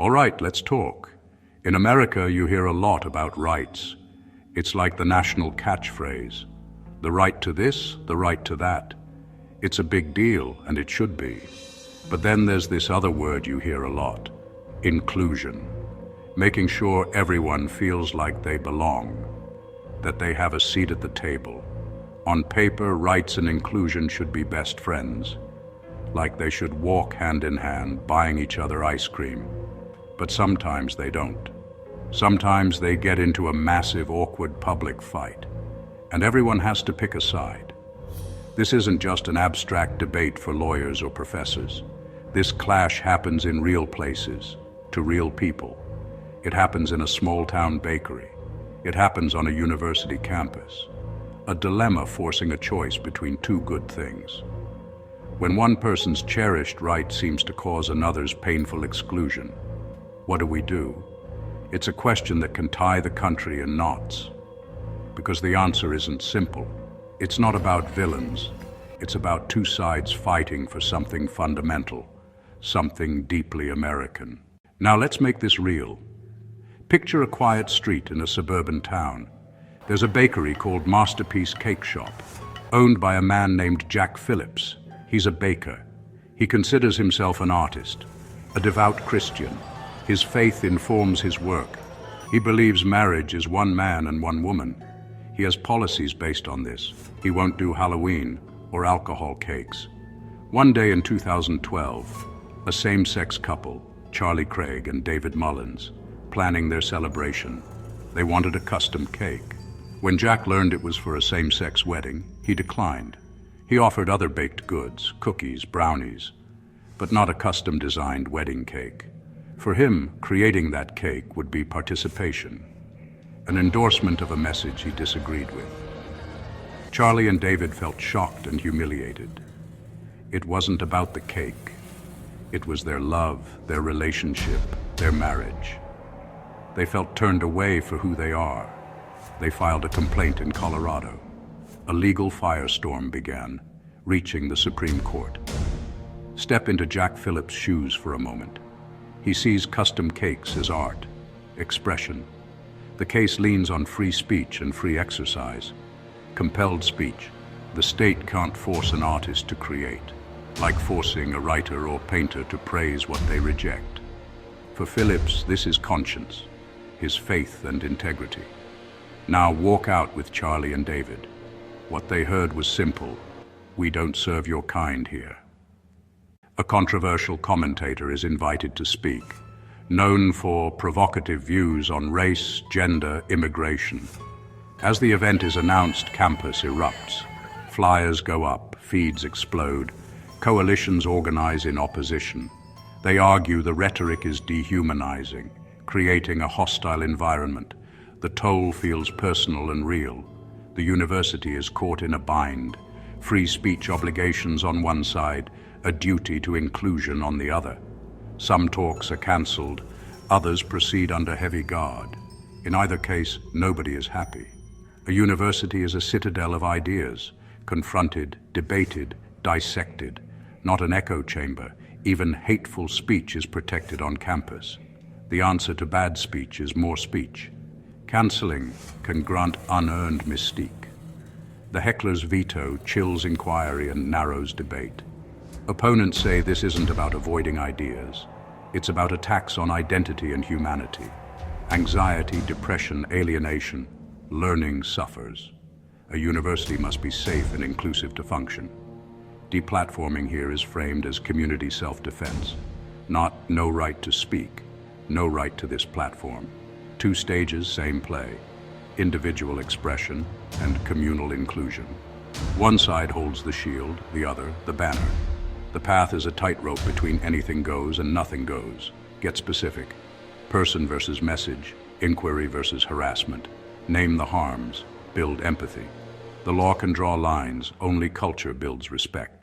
All right, let's talk. In America, you hear a lot about rights. It's like the national catchphrase. The right to this, the right to that. It's a big deal, and it should be. But then there's this other word you hear a lot. Inclusion. Making sure everyone feels like they belong, that they have a seat at the table. On paper, rights and inclusion should be best friends, like they should walk hand in hand, buying each other ice cream. But sometimes they don't. Sometimes they get into a massive, awkward public fight, and everyone has to pick a side. This isn't just an abstract debate for lawyers or professors. This clash happens in real places, to real people. It happens in a small-town bakery. It happens on a university campus. A dilemma forcing a choice between two good things. When one person's cherished right seems to cause another's painful exclusion, what do? It's a question that can tie the country in knots. Because the answer isn't simple. It's not about villains. It's about two sides fighting for something fundamental, something deeply American. Now let's make this real. Picture a quiet street in a suburban town. There's a bakery called Masterpiece Cake Shop, owned by a man named Jack Phillips. He's a baker. He considers himself an artist, a devout Christian. His faith informs his work. He believes marriage is one man and one woman. He has policies based on this. He won't do Halloween or alcohol cakes. One day in 2012, a same-sex couple, Charlie Craig and David Mullins, planning their celebration. They wanted a custom cake. When Jack learned it was for a same-sex wedding, he declined. He offered other baked goods, cookies, brownies, but not a custom-designed wedding cake. For him, creating that cake would be participation, an endorsement of a message he disagreed with. Charlie and David felt shocked and humiliated. It wasn't about the cake. It was their love, their relationship, their marriage. They felt turned away for who they are. They filed a complaint in Colorado. A legal firestorm began, reaching the Supreme Court. Step into Jack Phillips' shoes for a moment. He sees custom cakes as art, expression. The case leans on free speech and free exercise. Compelled speech. The state can't force an artist to create, like forcing a writer or painter to praise what they reject. For Phillips, this is conscience, his faith and integrity. Now walk out with Charlie and David. What they heard was simple. We don't serve your kind here. A controversial commentator is invited to speak, known for provocative views on race, gender, immigration. As the event is announced, campus erupts. Flyers go up, feeds explode, coalitions organize in opposition. They argue the rhetoric is dehumanizing, creating a hostile environment. The toll feels personal and real. The university is caught in a bind. Free speech obligations on one side, a duty to inclusion on the other. Some talks are cancelled, others proceed under heavy guard. In either case, nobody is happy. A university is a citadel of ideas, confronted, debated, dissected, not an echo chamber. Even hateful speech is protected on campus. The answer to bad speech is more speech. Cancelling can grant unearned mystique. The heckler's veto chills inquiry and narrows debate. Opponents say this isn't about avoiding ideas. It's about attacks on identity and humanity. Anxiety, depression, alienation. Learning suffers. A university must be safe and inclusive to function. Deplatforming here is framed as community self-defense, not no right to speak, no right to this platform. Two stages, same play. Individual expression and communal inclusion. One side holds the shield, the other, the banner. The path is a tightrope between anything goes and nothing goes. Get specific. Person versus message, inquiry versus harassment. Name the harms, build empathy. The law can draw lines, only culture builds respect.